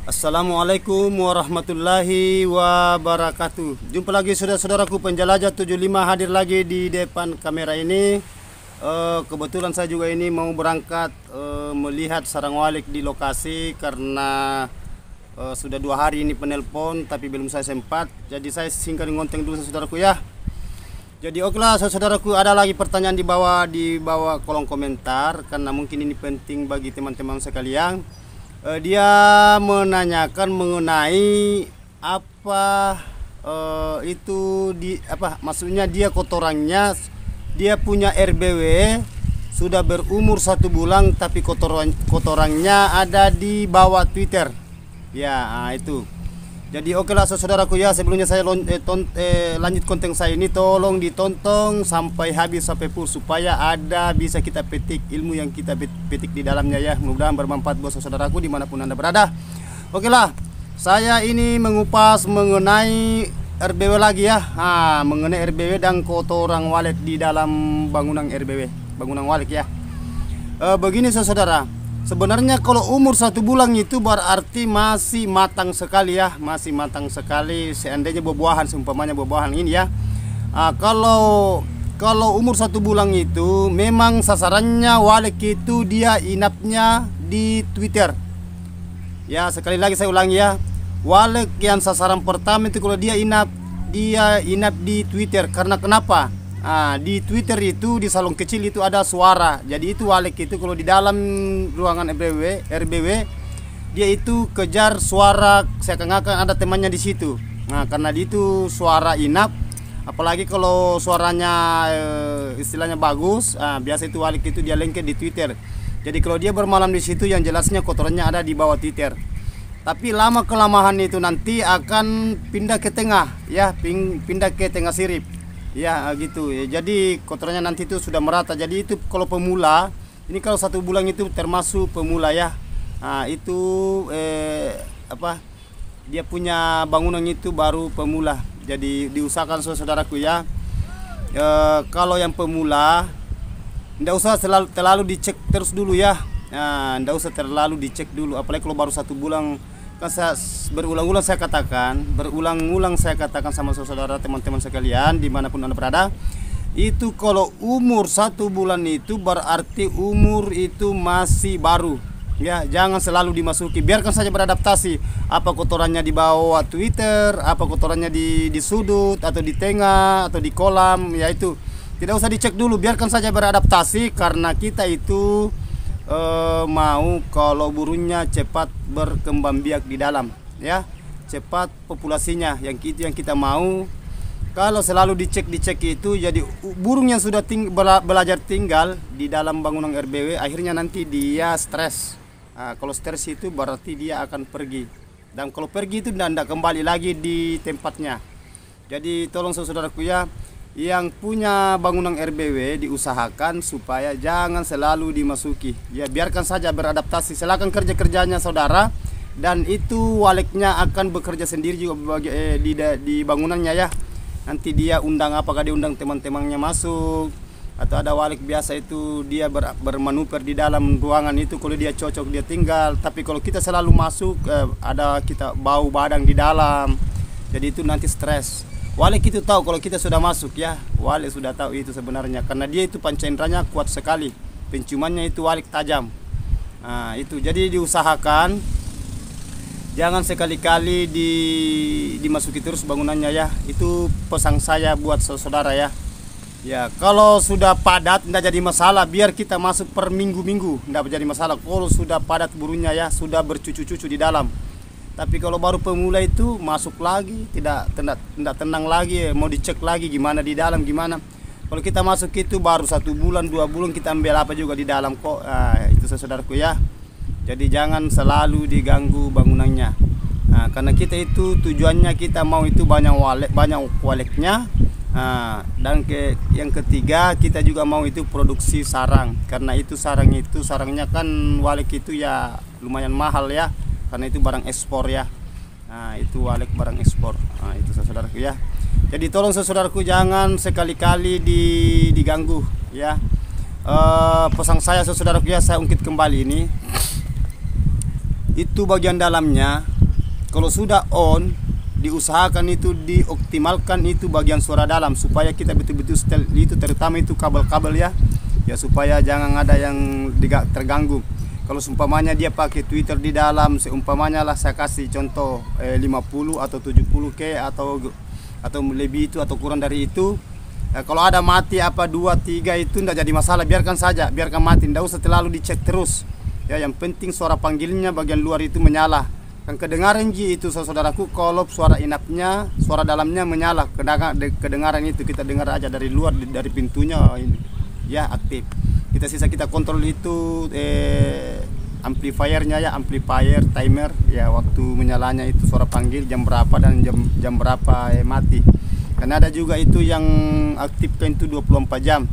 Assalamualaikum warahmatullahi wabarakatuh. Jumpa lagi saudara-saudaraku penjelajah 75 hadir lagi di depan kamera ini. Kebetulan saya juga ini mau berangkat melihat sarang walet di lokasi karena sudah 2 hari ini penelpon tapi belum saya sempat. Jadi saya singkat ngonteng dulu saudaraku ya. Jadi okelah saudaraku, ada lagi pertanyaan di bawah kolom komentar karena mungkin ini penting bagi teman-teman sekalian. Dia menanyakan mengenai apa maksudnya dia kotorannya, dia punya RBW sudah berumur 1 bulan tapi kotorannya ada di bawah Twitter ya. Itu jadi okelah saudaraku ya, sebelumnya saya lanjut konten saya ini, tolong ditonton sampai habis, sampai full supaya ada bisa kita petik ilmu yang kita petik di dalamnya ya. Mudah-mudahan bermanfaat buat saudaraku dimanapun anda berada. Okelah, saya ini mengupas mengenai RBW lagi ya. Mengenai RBW dan kotoran walet di dalam bangunan RBW, bangunan walet ya. Begini saudara, sebenarnya kalau umur 1 bulan itu berarti masih matang sekali ya, masih matang sekali. Seandainya buah-buahan, seumpamanya buah-buahan ini ya. Kalau umur 1 bulan itu memang sasarannya walet itu dia inapnya di Twitter. Ya sekali lagi saya ulangi ya, walet yang sasaran pertama itu kalau dia inap di Twitter. Karena kenapa? Di Twitter itu di salon kecil itu ada suara. Jadi itu walet itu kalau di dalam ruangan RBW dia itu kejar suara, seakan-akan ada temannya di situ. Karena itu suara inap, apalagi kalau suaranya istilahnya bagus, biasa itu walet itu dia lengket di Twitter. Jadi kalau dia bermalam di situ yang jelasnya kotorannya ada di bawah Twitter. Tapi lama kelamaan itu nanti akan pindah ke tengah ya, pindah ke tengah sirip. Ya gitu ya. Jadi kotorannya nanti itu sudah merata. Jadi itu kalau pemula, ini kalau 1 bulan itu termasuk pemula ya. Itu dia punya bangunan itu baru pemula. Jadi diusahakan saudaraku ya, kalau yang pemula ndak usah terlalu dicek terus dulu ya. Ndak usah terlalu dicek dulu, apalagi kalau baru 1 bulan. Kan saya berulang-ulang saya katakan sama saudara teman-teman sekalian dimanapun anda berada, itu kalau umur 1 bulan itu berarti umur itu masih baru ya. Jangan selalu dimasuki, biarkan saja beradaptasi. Apa kotorannya di bawah Twitter, apa kotorannya di sudut atau di tengah atau di kolam ya, itu tidak usah dicek dulu, biarkan saja beradaptasi. Karena kita itu mau kalau burungnya cepat berkembang biak di dalam ya, cepat populasinya, yang kita mau. Kalau selalu dicek itu jadi burung yang sudah belajar tinggal di dalam bangunan RBW akhirnya nanti dia stres. Kalau stres itu berarti dia akan pergi, dan kalau pergi itu tidak kembali lagi di tempatnya. Jadi tolong saudaraku ya, yang punya bangunan RBW diusahakan supaya jangan selalu dimasuki ya, biarkan saja beradaptasi. Silakan kerja-kerjanya saudara, dan itu waletnya akan bekerja sendiri juga di bangunannya ya. Nanti dia undang, apakah dia undang teman-temannya masuk, atau ada walet biasa itu dia bermanuver di dalam ruangan itu. Kalau dia cocok dia tinggal, tapi kalau kita selalu masuk ada kita bau badan di dalam, jadi itu nanti stres. Walet itu tahu kalau kita sudah masuk ya, walet sudah tahu itu sebenarnya, karena dia itu panca inderanya kuat sekali, penciumannya itu walet tajam. Itu jadi diusahakan jangan sekali-kali dimasuki terus bangunannya ya. Itu pesan saya buat saudara ya. Ya kalau sudah padat tidak jadi masalah, biar kita masuk per minggu-minggu tidak jadi masalah. Kalau sudah padat burungnya ya, sudah bercucu-cucu di dalam. Tapi kalau baru pemula itu masuk lagi, tidak tenang lagi, mau dicek lagi gimana di dalam gimana. Kalau kita masuk itu baru 1 bulan 2 bulan kita ambil apa juga di dalam kok. Itu saudaraku ya. Jadi jangan selalu diganggu bangunannya. Karena kita itu tujuannya kita mau itu banyak waletnya. Dan yang ketiga kita juga mau itu produksi sarang. Karena itu sarangnya kan walet itu ya lumayan mahal ya. Karena itu barang ekspor ya. Itu walet barang ekspor. Itu saudaraku ya. Jadi tolong saudaraku jangan sekali-kali diganggu ya. Pesan saya saudaraku ya, saya ungkit kembali ini. Itu bagian dalamnya Kalau sudah on, diusahakan itu dioptimalkan itu bagian suara dalam supaya kita betul-betul setel itu, terutama itu kabel-kabel ya supaya jangan ada yang terganggu. Kalau seumpamanya dia pakai tweeter di dalam, seumpamanya lah saya kasih contoh 50 atau 70K atau lebih itu atau kurang dari itu. Kalau ada mati apa 2, 3 itu tidak jadi masalah, biarkan saja, biarkan mati, tidak usah terlalu dicek terus. Ya, yang penting suara panggilnya bagian luar itu menyala. Kan kedengaran ji itu saudaraku, kalau suara inapnya, suara dalamnya menyala, kedengaran itu kita dengar aja dari luar, dari pintunya ini ya aktif. Kita kontrol itu amplifiernya ya, amplifier timer ya, waktu menyalanya itu suara panggil jam berapa dan jam berapa mati. Karena ada juga itu yang aktifkan itu 24 jam.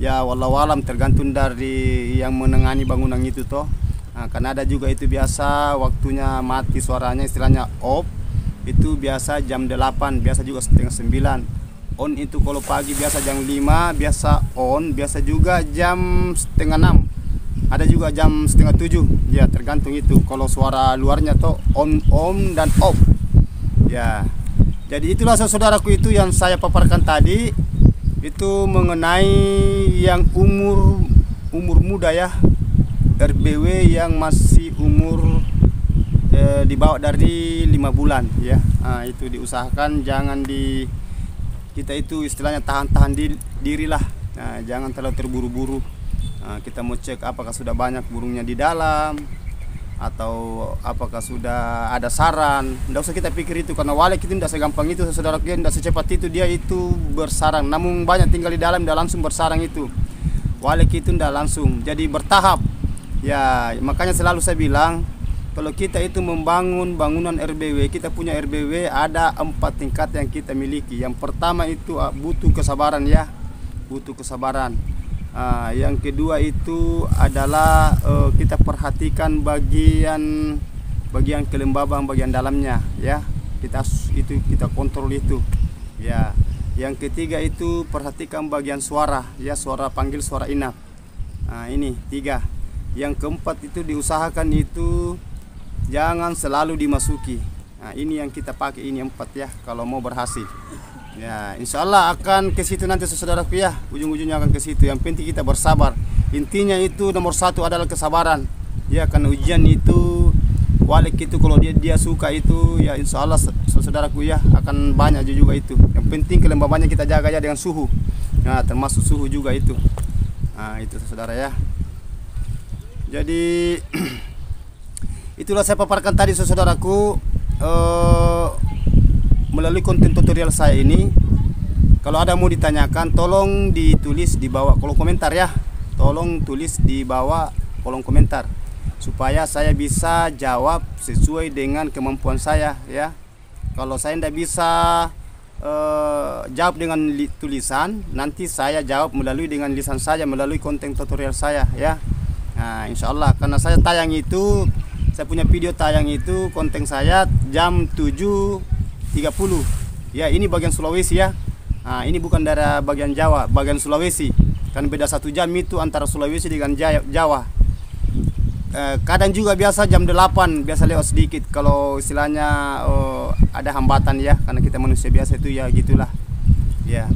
Ya walau alam tergantung dari yang menangani bangunan itu toh. Nah, karena ada juga itu biasa waktunya mati suaranya, istilahnya off. Itu biasa jam 8, biasa juga setengah 9. On itu kalau pagi biasa jam 5, biasa on, biasa juga jam setengah 6. Ada juga jam setengah 7. Ya tergantung itu. Kalau suara luarnya toh on dan off. Ya. Jadi itulah saudaraku itu yang saya paparkan tadi, itu mengenai yang umur muda ya, RBW yang masih umur di bawah dari 5 bulan ya. Nah, itu diusahakan jangan kita itu istilahnya tahan diri lah. Nah, jangan terlalu terburu-buru. Nah, kita mau cek apakah sudah banyak burungnya di dalam, atau apakah sudah ada sarang. Tidak usah kita pikir itu, karena walek itu tidak segampang itu saudara, tidak secepat itu dia itu bersarang. Namun banyak tinggal di dalam tidak langsung bersarang itu. Walek itu tidak langsung, jadi bertahap. Ya makanya selalu saya bilang, kalau kita itu membangun bangunan RBW, kita punya RBW ada 4 tingkat yang kita miliki. Yang pertama itu butuh kesabaran ya, butuh kesabaran. Yang kedua itu adalah kita perhatikan bagian kelembaban bagian dalamnya ya, kita kontrol itu ya. Yang ketiga itu perhatikan bagian suara ya, suara panggil, suara inap. Ini 3. Yang keempat itu diusahakan itu jangan selalu dimasuki. Ini yang kita pakai, ini 4 ya kalau mau berhasil. Ya, insya Allah akan ke situ nanti saudaraku ya, ujung-ujungnya akan ke situ. Yang penting kita bersabar. Intinya itu nomor 1 adalah kesabaran. Ya, karena ujian itu walek itu kalau dia suka itu ya, insya Allah saudaraku ya akan banyak juga itu. Yang penting kelembabannya kita jaga ya dengan suhu. Nah, termasuk suhu juga itu. Nah, itu saudara ya. Jadi itulah saya paparkan tadi saudaraku. Melalui konten tutorial saya ini, kalau ada mau ditanyakan tolong ditulis di bawah kolom komentar ya, tolong tulis di bawah kolom komentar supaya saya bisa jawab sesuai dengan kemampuan saya ya. Kalau saya tidak bisa jawab dengan tulisan, nanti saya jawab melalui dengan lisan saja, melalui konten tutorial saya ya. Nah, insya Allah karena saya tayang itu, saya punya video tayang itu konten saya jam 7.30 ya, ini bagian Sulawesi ya. Nah, ini bukan dari bagian Jawa, bagian Sulawesi. Kan beda 1 jam itu antara Sulawesi dengan Jawa. Kadang juga biasa jam 8 biasa lewat sedikit kalau istilahnya ada hambatan ya, karena kita manusia biasa itu ya gitulah ya.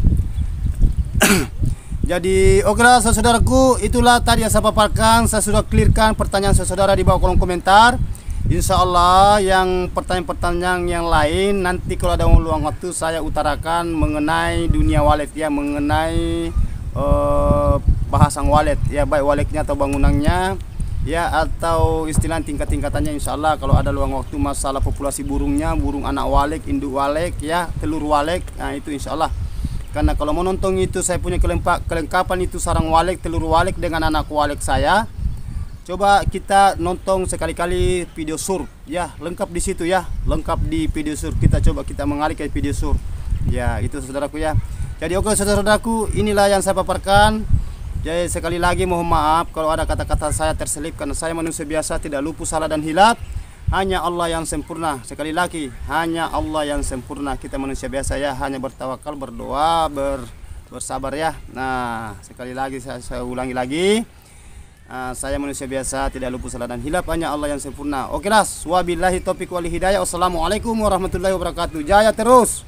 Jadi oke lah saudaraku, itulah tadi yang saya paparkan. Saya sudah clearkan pertanyaan saudara di bawah kolom komentar. Insya Allah yang pertanyaan-pertanyaan yang lain nanti kalau ada luang waktu saya utarakan mengenai dunia walet ya, mengenai bahasan walet ya, baik waletnya atau bangunannya ya, atau istilah tingkat-tingkatannya. Insya Allah kalau ada luang waktu masalah populasi burungnya, burung anak walek, induk walek ya, telur walek. Nah itu insya Allah. Karena kalau mau nonton itu saya punya kelengkapan itu sarang walek, telur walek dengan anak walek saya. Coba kita nonton sekali-kali video sur ya, lengkap di situ ya, lengkap di video sur. Kita mengalih ke video sur ya, itu saudaraku ya. Jadi oke saudaraku, inilah yang saya paparkan. Jadi sekali lagi mohon maaf kalau ada kata-kata saya terselip, karena saya manusia biasa, tidak luput salah dan hilaf. Hanya Allah yang sempurna. Sekali lagi, hanya Allah yang sempurna. Kita manusia biasa ya, hanya bertawakal, berdoa, bersabar ya. Nah sekali lagi saya ulangi lagi, Saya manusia biasa, tidak luput salah dan hilaf, hanya Allah yang sempurna. Oke das, wabillahi taufiq wal hidayah. Wassalamualaikum warahmatullahi wabarakatuh. Jaya terus.